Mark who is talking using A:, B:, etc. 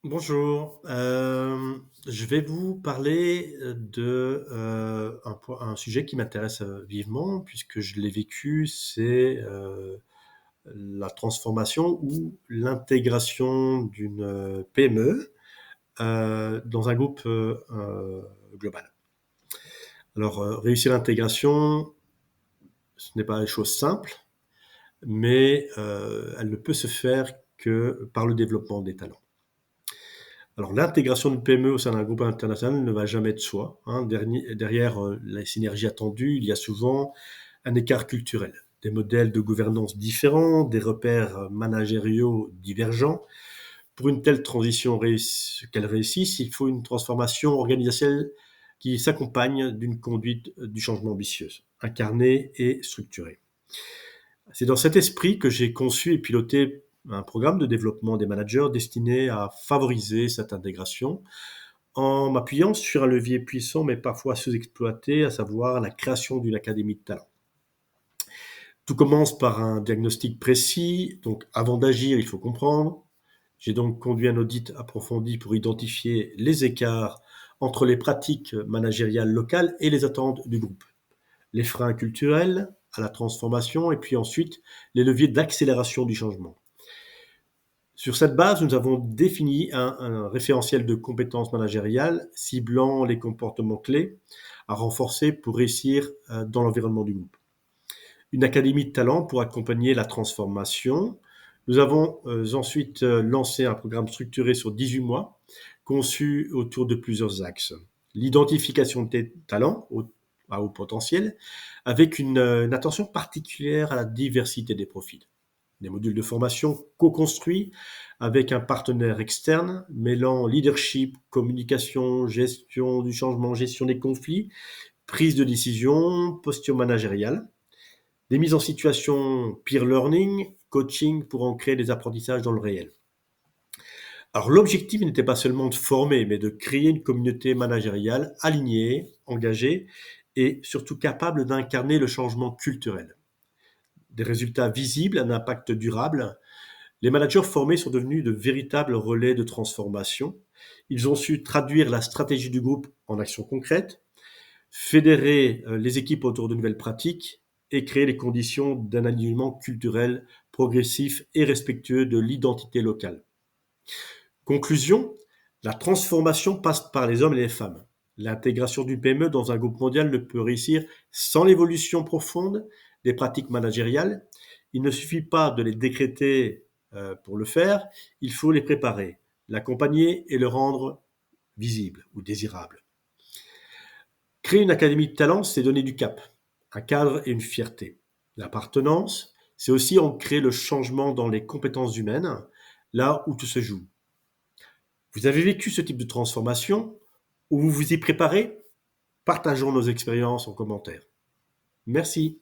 A: Bonjour, je vais vous parler, de, un sujet qui m'intéresse, vivement puisque je l'ai vécu, c'est, la transformation ou l'intégration d'une, PME, dans un groupe, global. Alors, réussir l'intégration, ce n'est pas une chose simple, mais, elle ne peut se faire que par le développement des talents. Alors l'intégration d'une PME au sein d'un groupe international ne va jamais de soi, hein. Derrière, les synergies attendues, il y a souvent un écart culturel, des modèles de gouvernance différents, des repères, managériaux divergents. Pour une telle transition qu'elle réussisse, il faut une transformation organisationnelle qui s'accompagne d'une conduite, du changement ambitieuse, incarnée et structurée. C'est dans cet esprit que j'ai conçu et piloté un programme de développement des managers destiné à favoriser cette intégration en m'appuyant sur un levier puissant mais parfois sous-exploité, à savoir la création d'une académie de talent. Tout commence par un diagnostic précis, donc avant d'agir, il faut comprendre. J'ai donc conduit un audit approfondi pour identifier les écarts entre les pratiques managériales locales et les attentes du groupe, les freins culturels à la transformation et puis ensuite les leviers d'accélération du changement. Sur cette base, nous avons défini un référentiel de compétences managériales ciblant les comportements clés à renforcer pour réussir dans l'environnement du groupe. Une académie de talent pour accompagner la transformation. Nous avons ensuite lancé un programme structuré sur 18 mois, conçu autour de plusieurs axes. L'identification des talents à haut potentiel, avec une attention particulière à la diversité des profils. Des modules de formation co-construits avec un partenaire externe, mêlant leadership, communication, gestion du changement, gestion des conflits, prise de décision, posture managériale. Des mises en situation peer learning, coaching pour ancrer des apprentissages dans le réel. Alors l'objectif n'était pas seulement de former, mais de créer une communauté managériale alignée, engagée et surtout capable d'incarner le changement culturel. Des résultats visibles, un impact durable. Les managers formés sont devenus de véritables relais de transformation. Ils ont su traduire la stratégie du groupe en actions concrètes, fédérer les équipes autour de nouvelles pratiques et créer les conditions d'un alignement culturel progressif et respectueux de l'identité locale. Conclusion, la transformation passe par les hommes et les femmes. L'intégration d'une PME dans un groupe mondial ne peut réussir sans l'évolution profonde des pratiques managériales. Il ne suffit pas de les décréter pour le faire, il faut les préparer, l'accompagner et le rendre visible ou désirable. Créer une académie de talent, c'est donner du cap, un cadre et une fierté. L'appartenance, c'est aussi ancrer le changement dans les compétences humaines, là où tout se joue. Vous avez vécu ce type de transformation ou vous vous y préparez? Partageons nos expériences en commentaire. Merci.